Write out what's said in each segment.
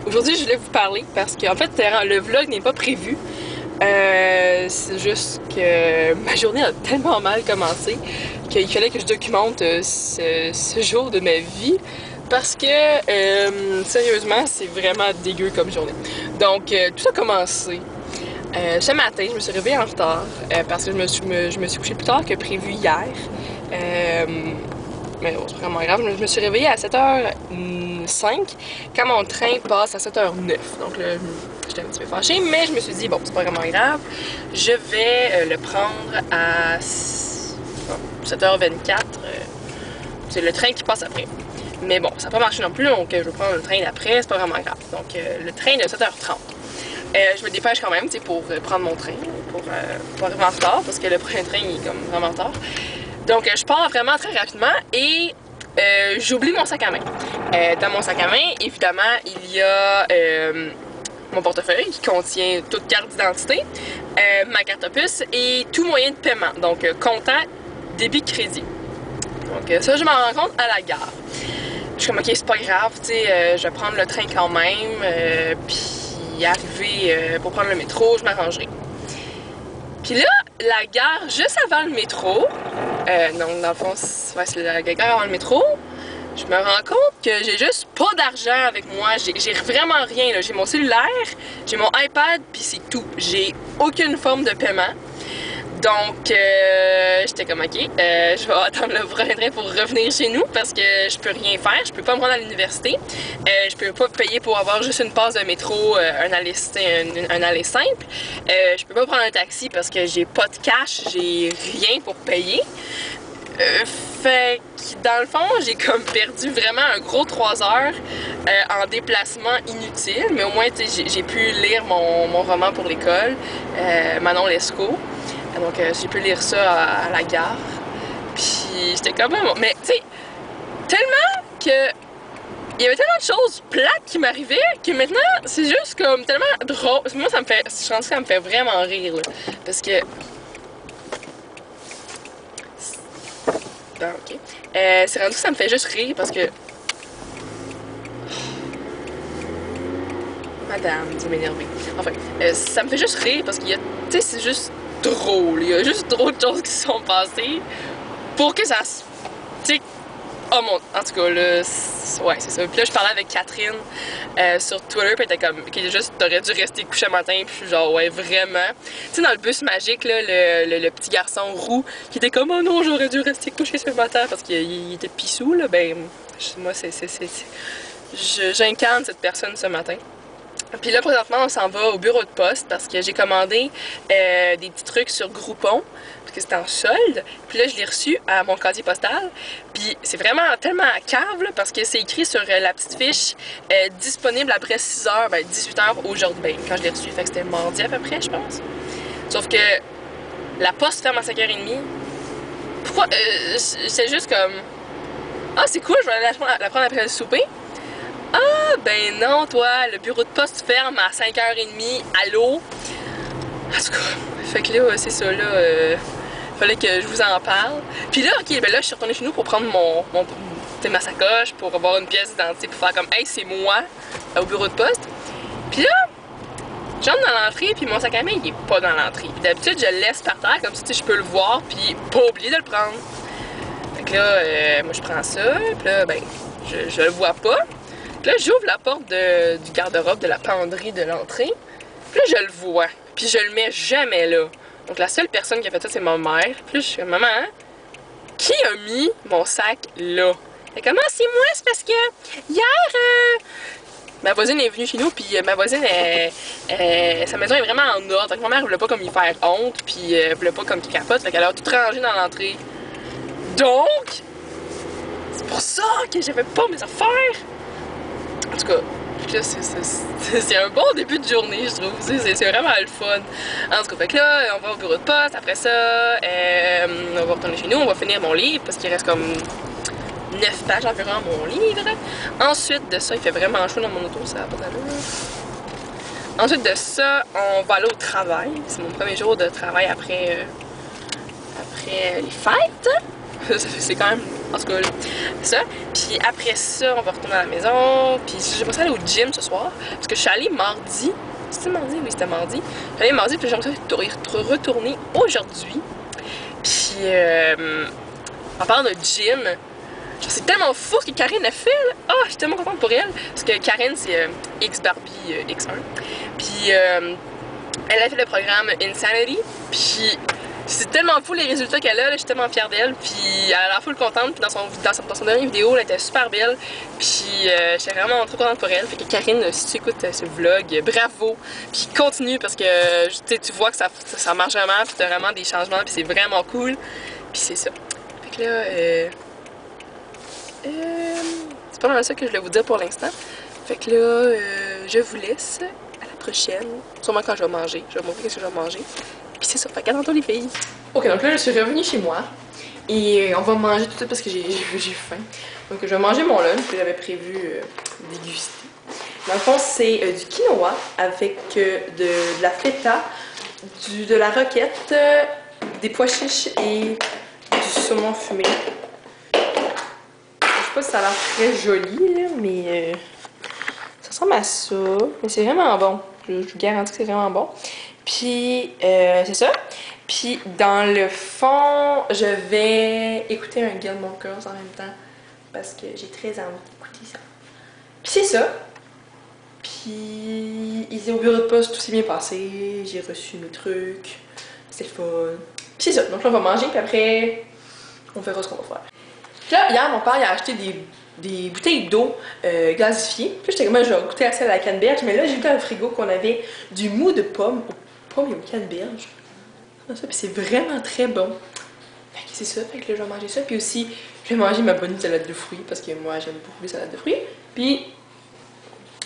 Aujourd'hui, je voulais vous parler parce qu'en fait, le vlog n'est pas prévu. C'est juste que ma journée a tellement mal commencé qu'il fallait que je documente ce jour de ma vie parce que, sérieusement, c'est vraiment dégueu comme journée. Donc, tout a commencé. Ce matin, je me suis réveillée en retard parce que je me suis couchée plus tard que prévu hier. Mais bon, c'est vraiment grave. Je me suis réveillée à 7h05 quand mon train passe à 7h09. Donc là, j'étais un petit peu fâchée, mais je me suis dit, bon, c'est pas vraiment grave. Je vais le prendre à 7h24. C'est le train qui passe après. Mais bon, ça n'a pas marché non plus, donc je vais prendre le train d'après, c'est pas vraiment grave. Donc le train de 7h30. Je me dépêche quand même, tu sais, pour prendre mon train, pour arriver en retard, parce que le prochain train il est comme vraiment en retard. Donc je pars vraiment très rapidement et j'oublie mon sac à main. Dans mon sac à main, évidemment, il y a mon portefeuille qui contient toute carte d'identité, ma carte opus et tout moyen de paiement, donc comptant, débit, crédit. Donc ça, je m'en rends compte à la gare. Je suis comme, ok, c'est pas grave, tu sais, je vais prendre le train quand même, puis arriver pour prendre le métro, je m'arrangerai. Puis là, la gare juste avant le métro, donc dans le fond, c'est la gare avant le métro, je me rends compte que j'ai juste pas d'argent avec moi, j'ai vraiment rien, j'ai mon cellulaire, j'ai mon iPad, puis c'est tout. J'ai aucune forme de paiement. Donc, j'étais comme, ok, je vais attendre le prochain train pour revenir chez nous parce que je peux rien faire, je peux pas me rendre à l'université, je peux pas payer pour avoir juste une passe de métro, un aller simple, je peux pas prendre un taxi parce que j'ai pas de cash, j'ai rien pour payer. Fait que dans le fond, j'ai comme perdu vraiment un gros 3 heures en déplacement inutile, mais au moins, j'ai pu lire mon roman pour l'école, Manon Lescaut. Donc j'ai pu lire ça à la gare. Puis j'étais comme même. Mais tu sais, tellement que il y avait tellement de choses plates qui m'arrivaient que maintenant c'est juste comme tellement drôle. Moi ça me fait. Je pense que ça me fait vraiment rire là. Parce que. Bon, ok. C'est rendu que ça me fait juste rire parce que. Madame, tu m'énerver. Enfin, ça me fait juste rire parce qu'il y a. Tu sais, c'est juste drôle. Il y a juste trop de choses qui se sont passées pour que ça se. Tu sais. Oh mon. En tout cas, là. Ouais, c'est ça. Puis là, je parlais avec Catherine sur Twitter, puis elle était comme. Qui juste. T'aurais dû rester couché le matin, puis je suis genre, ouais, vraiment. Tu sais, dans le bus magique, là, le petit garçon roux, qui était comme, oh non, j'aurais dû rester couché ce matin parce qu'il était pissou, là. Ben, moi, j'incarne cette personne ce matin. Puis là, présentement, on s'en va au bureau de poste parce que j'ai commandé des petits trucs sur Groupon, parce que c'était en solde. Puis là, je l'ai reçu à mon casier postal. Puis c'est vraiment tellement cave, là, parce que c'est écrit sur la petite fiche disponible après 6h, ben 18h aujourd'hui, ben, quand je l'ai reçu. Fait que c'était mardi à peu près, je pense. Sauf que la poste ferme à 5h30. Pourquoi? C'est juste comme... Ah, c'est cool, je vais aller la prendre après le souper. Ah, ben non, toi, le bureau de poste ferme à 5h30, allô? En tout cas, fait que là, c'est ça, là, fallait que je vous en parle. Puis là, ok, ben là, je suis retournée chez nous pour prendre ma sacoche, pour avoir une pièce d'identité, pour faire comme, hey, c'est moi, au bureau de poste. Puis là, j'entre dans l'entrée, puis mon sac à main, il est pas dans l'entrée. D'habitude, je le laisse par terre, comme ça, je peux le voir, puis pas oublier de le prendre. Fait que là, moi, je prends ça, puis là, ben, je le vois pas. Puis là, j'ouvre la porte du garde-robe, de la penderie de l'entrée. Puis là, je le vois. Puis je le mets jamais là. Donc la seule personne qui a fait ça, c'est ma mère. Puis là, je suis comme, maman, qui a mis mon sac là? Et comment c'est moi? C'est parce que hier, ma voisine est venue chez nous, puis ma voisine, sa maison est vraiment en ordre. Donc ma mère voulait pas comme y faire honte, puis elle voulait pas comme qu'il capote. Fait qu'elle a tout rangé dans l'entrée. Donc, c'est pour ça que j'avais pas mes affaires. En tout cas, c'est un bon début de journée, je trouve. C'est vraiment le fun. En tout cas, fait que là, on va au bureau de poste. Après ça, on va retourner chez nous. On va finir mon livre parce qu'il reste comme 9 pages environ à mon livre. Ensuite de ça, il fait vraiment chaud dans mon auto, ça n'a pas d'allure. Ensuite de ça, on va aller au travail. C'est mon premier jour de travail après les fêtes. C'est quand même En tout cas, ça. Puis après ça, on va retourner à la maison. Puis j'ai pensé aller au gym ce soir. Parce que je suis allée mardi. C'était mardi? Oui, c'était mardi. Je suis allée mardi, puis j'ai envie de retourner aujourd'hui. Puis en parlant de gym, c'est tellement fou ce que Karine a fait, là. Ah, je suis tellement contente pour elle. Parce que Karine, c'est X-Barbie X1. Puis elle a fait le programme Insanity. Puis c'est tellement fou les résultats qu'elle a, là. Je suis tellement fière d'elle. Puis elle a l'air full contente. Puis dans son dernière vidéo, elle était super belle. Puis j'étais vraiment trop contente pour elle. Fait que Karine, si tu écoutes ce vlog, bravo. Puis continue parce que tu vois que ça marche vraiment. Puis t'as vraiment des changements. Puis c'est vraiment cool. Puis c'est ça. Fait que là, c'est pas mal ça que je voulais vous dire pour l'instant. Fait que là, je vous laisse. À la prochaine. Sûrement quand je vais manger. Je vais vous montrer ce que je vais manger. Puis c'est ça, fait qu'à tantôt les filles. Ok, donc là je suis revenue chez moi. Et on va manger tout ça parce que j'ai faim. Donc je vais manger mon lunch que j'avais prévu déguster. Dans le fond, c'est du quinoa avec de la feta, de la roquette, des pois chiches et du saumon fumé. Je sais pas si ça a l'air très joli, là, mais ça ressemble à ça. Mais c'est vraiment bon. Je vous garantis que c'est vraiment bon. Puis, c'est ça. Puis, dans le fond, je vais écouter un Gilmore Girls en même temps. Parce que j'ai très envie d'écouter ça. Puis, c'est ça. Puis, ils étaient au bureau de poste, tout s'est bien passé. J'ai reçu mes trucs. C'était le fun. Puis, c'est ça. Donc là, on va manger. Puis après, on verra ce qu'on va faire. Puis là, hier, mon père il a acheté des bouteilles d'eau gasifiées. Puis j'étais comme, je vais goûter à celle à la canneberge. Mais là, j'ai vu dans le frigo qu'on avait du mou de pomme et aux canneberges. Puis c'est vraiment très bon. Fait que c'est ça. Fait que là, je vais manger ça. Puis aussi, je vais manger ma bonne salade de fruits. Parce que moi, j'aime beaucoup les salades de fruits. Puis,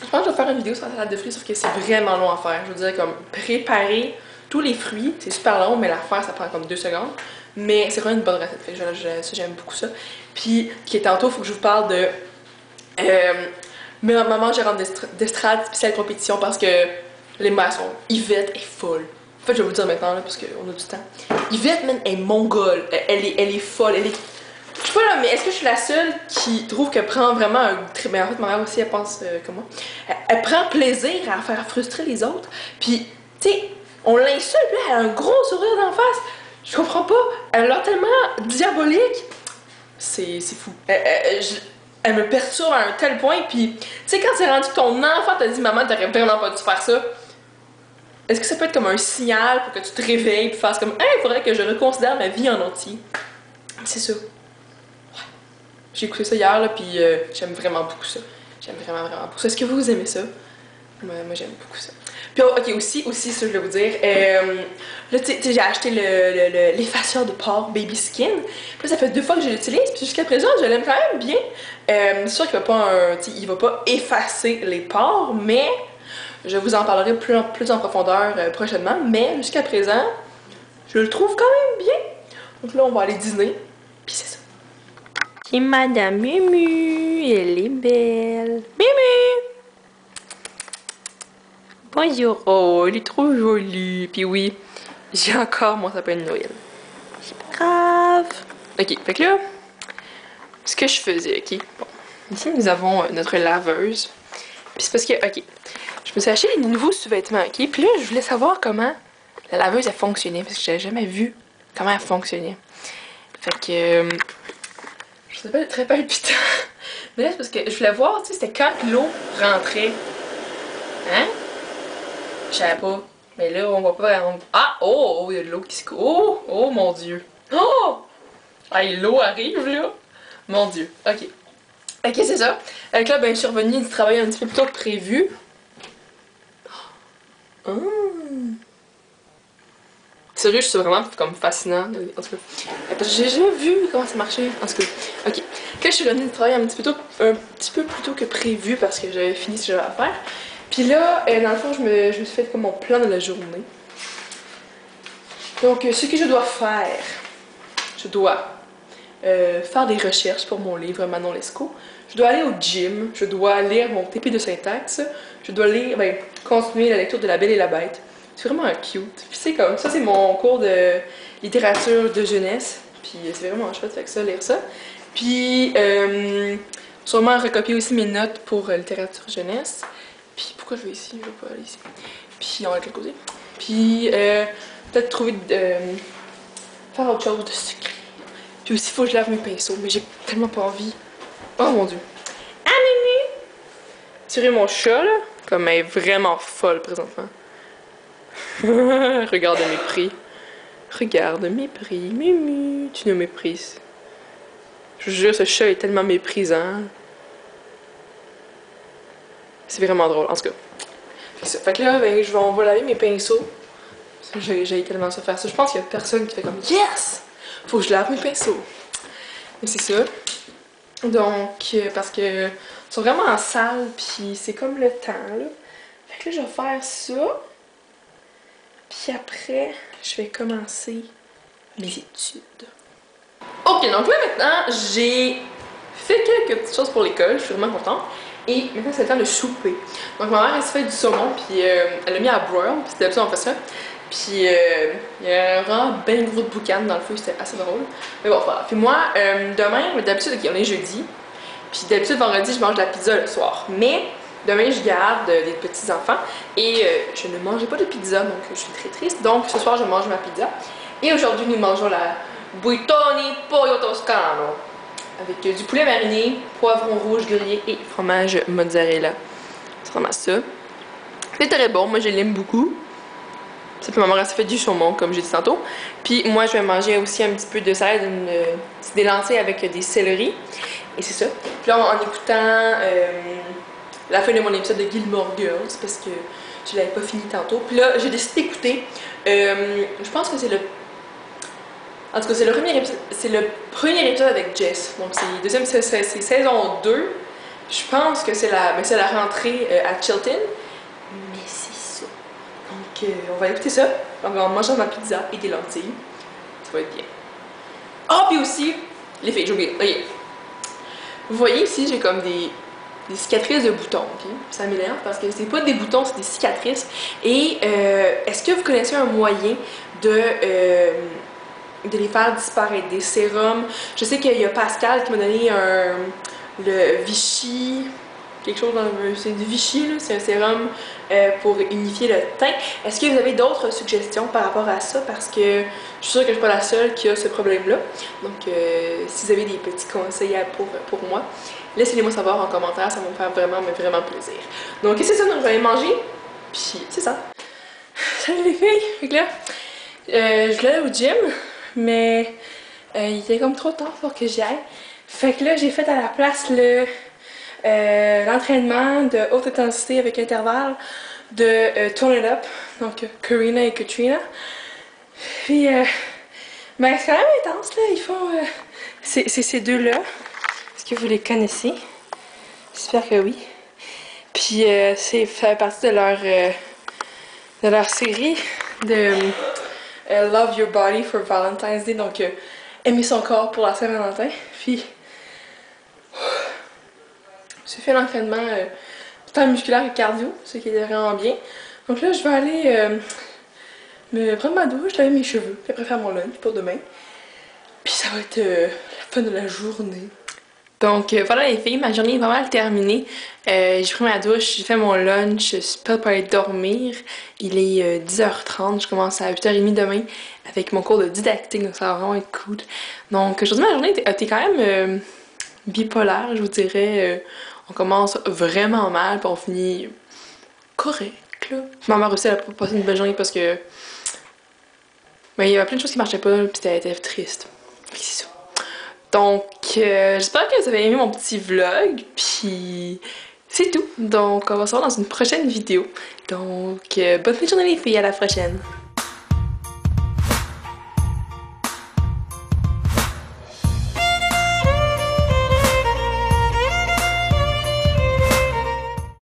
je pense que je vais faire une vidéo sur la salade de fruits. Sauf que c'est vraiment long à faire. Je veux dire, comme préparer tous les fruits. C'est super long, mais la faire, ça prend comme 2 secondes. Mais c'est vraiment une bonne recette. Fait que ça, j'aime beaucoup ça. Puis, tantôt, il faut que je vous parle de maman gérante d'estrade spéciale compétition parce que les mères sont. Yvette est folle. En fait, je vais vous le dire maintenant, là, parce qu'on a du temps. Yvette, man, est mongole. Elle est folle. Je sais pas là, mais est-ce que je suis la seule qui trouve qu'elle prend vraiment un. Mais en fait, ma mère aussi, elle pense comment? Elle prend plaisir à faire frustrer les autres. Puis, tu sais, on l'insulte, là, elle a un gros sourire d'en face. Je comprends pas. Elle a l'air tellement diabolique. C'est fou. Elle me perturbe à un tel point. Puis, tu sais, quand c'est rendu que ton enfant t'a dit, maman, t'aurais vraiment pas dû faire ça. Est-ce que ça peut être comme un signal pour que tu te réveilles et fasses comme, hey, il faudrait que je reconsidère ma vie en entier? C'est ça. Ouais. J'ai écouté ça hier, là, puis j'aime vraiment beaucoup ça. J'aime vraiment beaucoup ça. Est-ce que vous aimez ça? Moi j'aime beaucoup ça. Puis, ok, aussi, ça, je voulais vous dire. Là, tu sais, j'ai acheté l'effaceur de porc Baby Skin. Puis là, ça fait 2 fois que je l'utilise. Puis jusqu'à présent, je l'aime quand même bien. C'est sûr qu'il va pas, il va pas effacer les pores, mais je vous en parlerai plus en profondeur prochainement. Mais jusqu'à présent, je le trouve quand même bien. Donc là, on va aller dîner. Puis c'est ça. Et Madame Mumu, elle est belle. Mumu! Bonjour, oh, il est trop joli. Puis oui, j'ai encore mon sapin de Noël. C'est pas grave. Ok, fait que là, ce que je faisais, ok, bon, ici nous avons notre laveuse. Puis c'est parce que, ok, je me suis acheté des nouveaux sous-vêtements, ok, puis là, je voulais savoir comment la laveuse a fonctionné, parce que j'avais jamais vu comment elle fonctionnait. Fait que, je sais pas, très palpitant. Mais là, c'est parce que je voulais voir, tu sais, c'était quand l'eau rentrait. Hein? Je savais pas. Mais là, on voit pas. Ah! Oh! Il y a de l'eau qui se coule. Oh! Oh mon Dieu! Oh! Hey, l'eau arrive là! Mon Dieu. Ok. Ok, c'est ça. Avec là, ben, je suis revenue du travail un petit peu plus tôt que prévu. Oh. Sérieux, je suis vraiment comme fascinant. En tout cas. Parce que j'ai jamais vu comment ça marchait. En tout cas. Ok. Là, je suis revenue du travail un petit peu plus tôt que prévu parce que j'avais fini ce que j'avais à faire. Puis là, dans le fond, je me suis fait comme mon plan de la journée. Donc, ce que je dois faire, je dois faire des recherches pour mon livre Manon Lescaut. Je dois aller au gym, je dois lire mon TP de syntaxe, je dois lire, continuer la lecture de La Belle et la Bête. C'est vraiment cute. Puis c'est comme, ça c'est mon cours de littérature de jeunesse, puis c'est vraiment chouette, fait que ça, lire ça. Puis, sûrement recopier aussi mes notes pour littérature jeunesse. Puis, pourquoi je vais ici? Je vais pas aller ici. Puis, on va de l'autre côté. Puis, peut-être trouver faire autre chose de sucré. Puis aussi, il faut que je lave mes pinceaux, mais j'ai tellement pas envie. Oh mon dieu. Ah, Mimi! Tirer mon chat, là, comme elle est vraiment folle présentement. Regarde mes prix. Regarde mes prix. Mimi, tu nous méprises. Je vous jure, ce chat est tellement méprisant. C'est vraiment drôle, en tout cas. Fait que là, ben, on va laver mes pinceaux. J'ai tellement ça faire ça. Je pense qu'il y a personne qui fait comme yes! Faut que je lave mes pinceaux. Mais c'est ça. Donc, parce que ils sont vraiment en salle, puis c'est comme le temps, là. Fait que là, je vais faire ça. Puis après, je vais commencer mes études. Ok, donc là maintenant, j'ai fait quelques petites choses pour l'école, je suis vraiment contente. Et maintenant, c'est le temps de souper. Donc ma mère, elle s'est fait du saumon, puis elle l'a mis à broil, puis d'habitude on fait ça. Puis il y a vraiment bien gros de boucan dans le feu, c'était assez drôle. Mais bon, voilà. Puis moi, demain, d'habitude, ok, on est jeudi. Puis d'habitude, vendredi, je mange de la pizza le soir. Mais demain, je garde des petits-enfants et je ne mangeais pas de pizza, donc je suis très triste. Donc ce soir, je mange ma pizza. Et aujourd'hui, nous mangeons la Buitoni Pollo Toscano avec du poulet mariné, poivron rouge grillé et fromage mozzarella. C'est vraiment ça. C'est très bon, moi je l'aime beaucoup. Ça fait ma mère, ça fait du saumon, comme j'ai dit tantôt. Puis moi, je vais manger aussi un petit peu de salade, des lentilles avec des céleris. Et c'est ça. Puis là, en écoutant la fin de mon épisode de Gilmore Girls, parce que je l'avais pas fini tantôt. Puis là, j'ai décidé d'écouter. Je pense que c'est le... En tout cas, c'est le premier épisode avec Jess. Donc c'est saison 2. Je pense que c'est la rentrée à Chilton. Mais c'est ça. Donc on va écouter ça. Donc on va manger ma pizza et des lentilles. Ça va être bien. Ah, puis aussi, les filles, j'ai oublié. Okay. Vous voyez ici, j'ai comme des cicatrices de boutons, ok? Ça m'énerve parce que c'est pas des boutons, c'est des cicatrices. Et est-ce que vous connaissez un moyen de les faire disparaître, des sérums? Je sais qu'il y a Pascal qui m'a donné le Vichy, quelque chose dans le... c'est du Vichy, là, c'est un sérum pour unifier le teint. Est-ce que vous avez d'autres suggestions par rapport à ça? Parce que je suis sûre que je suis pas la seule qui a ce problème-là. Donc, si vous avez des petits conseils pour moi, laissez-les-moi savoir en commentaire, ça va me faire vraiment, mais vraiment plaisir. Donc, c'est ça, donc je vais aller manger, puis c'est ça. Salut les filles! Fait que là, je voulais aller au gym, mais il était comme trop tard pour que j'y aille. Fait que là, j'ai fait à la place l'entraînement de haute intensité avec intervalle de Turn It Up, donc Karina et Katrina. Puis, ben, c'est quand même intense, là. Ils font. C'est ces deux-là. Est-ce que vous les connaissez? J'espère que oui. Puis, c'est fait partie de leur série de Love Your Body for Valentine's Day, donc aimer son corps pour la Saint-Valentin. Puis, j'ai fait l'entraînement tant musculaire que cardio, ce qui est vraiment bien. Donc là, je vais aller me prendre ma douche, laver mes cheveux, puis après faire mon lunch pour demain. Puis ça va être la fin de la journée. Donc voilà les filles, ma journée est pas mal terminée. J'ai pris ma douche, j'ai fait mon lunch, je suis prête pour aller dormir. Il est 10h30, je commence à 8h30 demain avec mon cours de didactique, donc ça va vraiment être cool. Donc aujourd'hui ma journée était quand même bipolaire, je vous dirais. On commence vraiment mal, puis on finit correct, là. Ma mère aussi, elle a pas passé une belle journée parce que... ben, il y avait plein de choses qui marchaient pas, puis elle était triste. C'est ça. Donc, j'espère que vous avez aimé mon petit vlog, puis c'est tout. Donc, on va se voir dans une prochaine vidéo. Donc, bonne fin de journée les filles, à la prochaine!